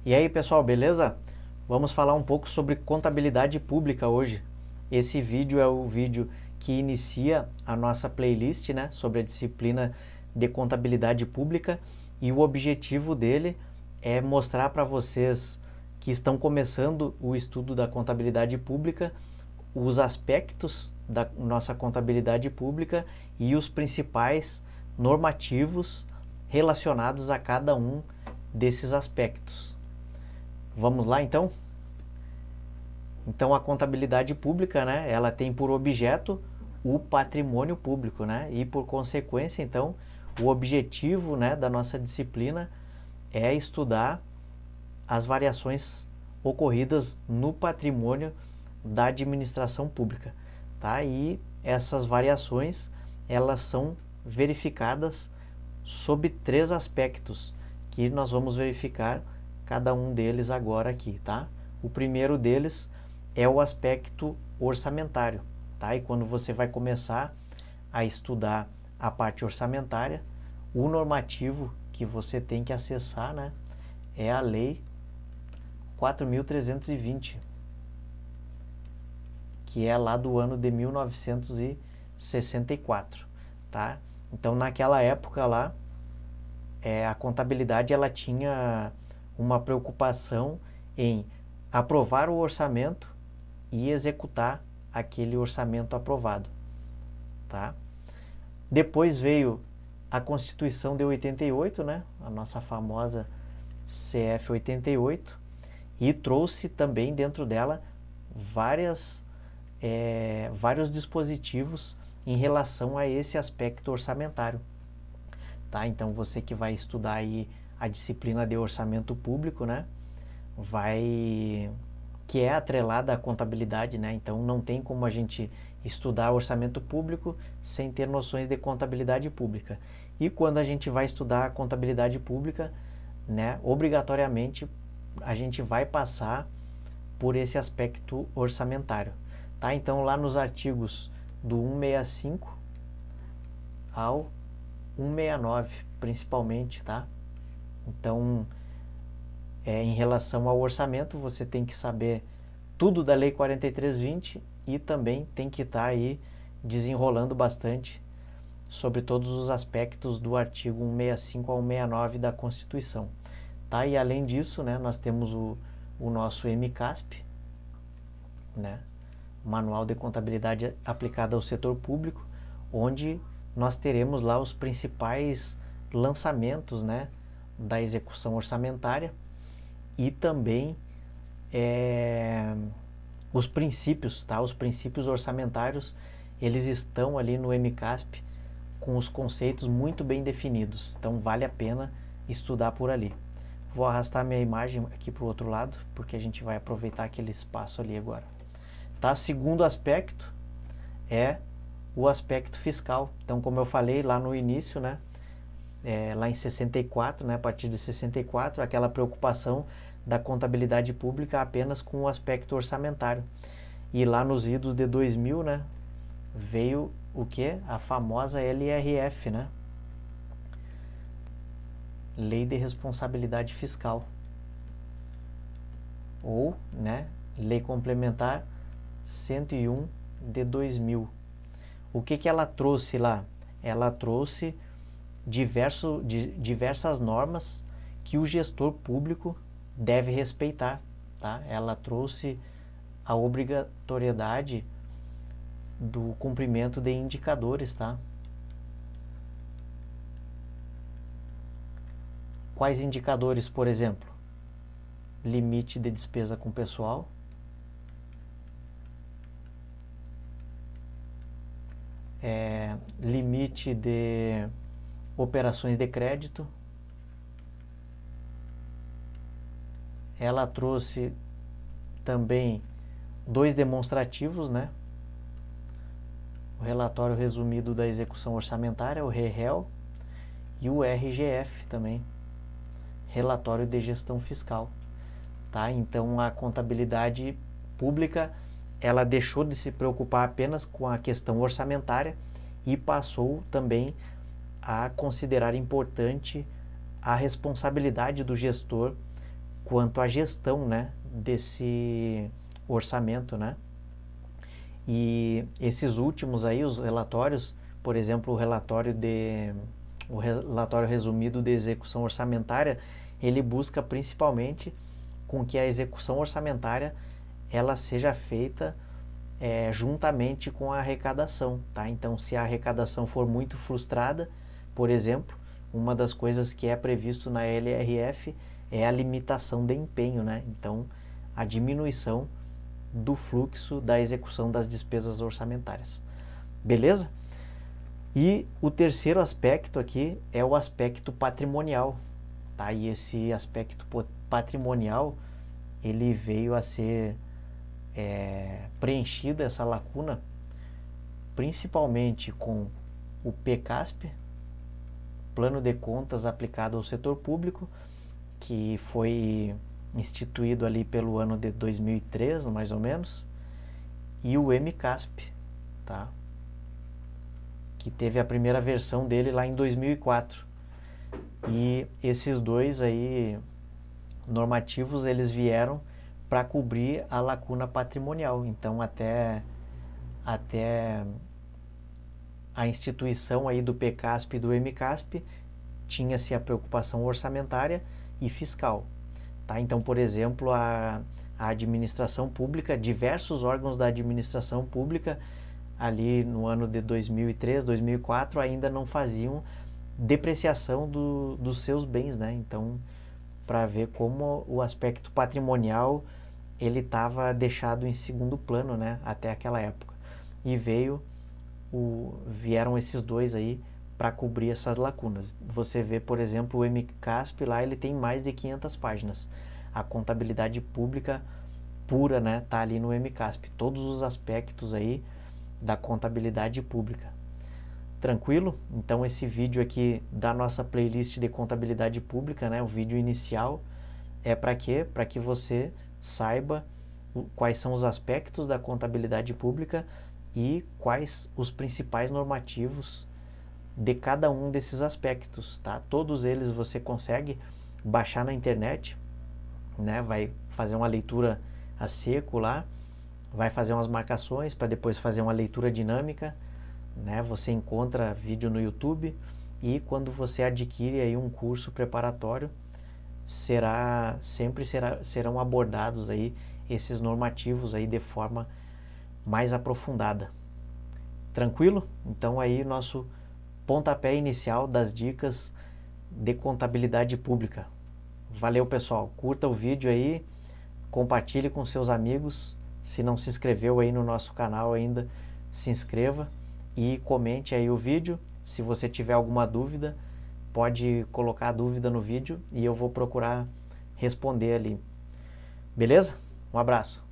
E aí, pessoal, beleza? Vamos falar um pouco sobre contabilidade pública hoje. Esse vídeo é o vídeo que inicia a nossa playlist, né, sobre a disciplina de contabilidade pública, e o objetivo dele é mostrar para vocês que estão começando o estudo da contabilidade pública os aspectos da nossa contabilidade pública e os principais normativos relacionados a cada um desses aspectos. Vamos lá, então? Então, a contabilidade pública, né, ela tem por objeto o patrimônio público, né? E, por consequência, então, o objetivo, né, da nossa disciplina é estudar as variações ocorridas no patrimônio da administração pública, tá? E essas variações, elas são verificadas sob 3 aspectos, que nós vamos verificar cada um deles agora aqui, tá? O primeiro deles é o aspecto orçamentário, tá? E quando você vai começar a estudar a parte orçamentária, o normativo que você tem que acessar, né, é a Lei 4.320, que é lá do ano de 1964, tá? Então, naquela época lá, a contabilidade ela tinha uma preocupação em aprovar o orçamento e executar aquele orçamento aprovado, tá? Depois veio a Constituição de 88, né? A nossa famosa CF 88, e trouxe também dentro dela vários dispositivos em relação a esse aspecto orçamentário, tá? Então, você que vai estudar aí a disciplina de orçamento público, né, que é atrelada à contabilidade, né? Então, não tem como a gente estudar orçamento público sem ter noções de contabilidade pública. E quando a gente vai estudar a contabilidade pública, né, obrigatoriamente a gente vai passar por esse aspecto orçamentário, tá? Então, lá nos artigos do 165 ao 169, principalmente, tá? Então, em relação ao orçamento, você tem que saber tudo da Lei 4320 e também tem que estar aí desenrolando bastante sobre todos os aspectos do artigo 165 ao 169 da Constituição, tá? E além disso, né, nós temos o nosso MCASP, né, Manual de Contabilidade Aplicada ao Setor Público, onde nós teremos lá os principais lançamentos, né, da execução orçamentária e também os princípios, tá? Os princípios orçamentários, eles estão ali no MCASP com os conceitos muito bem definidos, então vale a pena estudar por ali. Vou arrastar minha imagem aqui para o outro lado, porque a gente vai aproveitar aquele espaço ali agora. Tá? Segundo aspecto é o aspecto fiscal. Então, como eu falei lá no início, né, lá em 64, né, a partir de 64, aquela preocupação da contabilidade pública apenas com o aspecto orçamentário. E lá nos idos de 2000, né, veio o que? A famosa LRF, né? Lei de Responsabilidade Fiscal. Ou, né, Lei Complementar 101 de 2000. O que ela trouxe lá? Ela trouxe diversas normas que o gestor público deve respeitar, tá? Ela trouxe a obrigatoriedade do cumprimento de indicadores, tá? Quais indicadores, por exemplo? Limite de despesa com pessoal, limite de operações de crédito. Ela trouxe também 2 demonstrativos, né? O relatório resumido da execução orçamentária, o REREL, e o RGF também, relatório de gestão fiscal, tá? Então, a contabilidade pública, ela deixou de se preocupar apenas com a questão orçamentária e passou também a considerar importante a responsabilidade do gestor quanto à gestão, né, desse orçamento, né? E esses últimos aí, os relatórios, por exemplo, o relatório resumido de execução orçamentária, ele busca principalmente com que a execução orçamentária ela seja feita juntamente com a arrecadação, tá? Então, se a arrecadação for muito frustrada, por exemplo, uma das coisas que é previsto na LRF é a limitação de empenho, né? Então, a diminuição do fluxo da execução das despesas orçamentárias. Beleza? E o terceiro aspecto aqui é o aspecto patrimonial, tá? E esse aspecto patrimonial, ele veio a ser preenchida, essa lacuna, principalmente com o PCASP, Plano de Contas aplicado ao setor público, que foi instituído ali pelo ano de 2003, mais ou menos, e o MCASP, tá? Que teve a primeira versão dele lá em 2004. E esses dois aí normativos, eles vieram para cobrir a lacuna patrimonial. Então, até a instituição aí do PCASP e do MCASP, tinha-se a preocupação orçamentária e fiscal. Tá? Então, por exemplo, a administração pública, diversos órgãos da administração pública, ali no ano de 2003, 2004, ainda não faziam depreciação dos seus bens, né? Então, para ver como o aspecto patrimonial ele estava deixado em segundo plano, né? Até aquela época. E vieram esses dois aí para cobrir essas lacunas. Você vê, por exemplo, o MCASP lá, ele tem mais de 500 páginas. A contabilidade pública pura, né, tá ali no MCASP. Todos os aspectos aí da contabilidade pública. Tranquilo? Então esse vídeo aqui da nossa playlist de contabilidade pública, né, o vídeo inicial, é para quê? Para que você saiba quais são os aspectos da contabilidade pública e quais os principais normativos de cada um desses aspectos, tá? Todos eles você consegue baixar na internet, né? Vai fazer uma leitura a seco lá, vai fazer umas marcações para depois fazer uma leitura dinâmica, né? Você encontra vídeo no YouTube e quando você adquire aí um curso preparatório, serão abordados aí esses normativos aí de forma mais aprofundada. Tranquilo? Então aí nosso pontapé inicial das dicas de contabilidade pública. Valeu, pessoal. Curta o vídeo aí, compartilhe com seus amigos. Se não se inscreveu aí no nosso canal ainda, se inscreva e comente aí o vídeo. Se você tiver alguma dúvida, pode colocar a dúvida no vídeo e eu vou procurar responder ali. Beleza? Um abraço.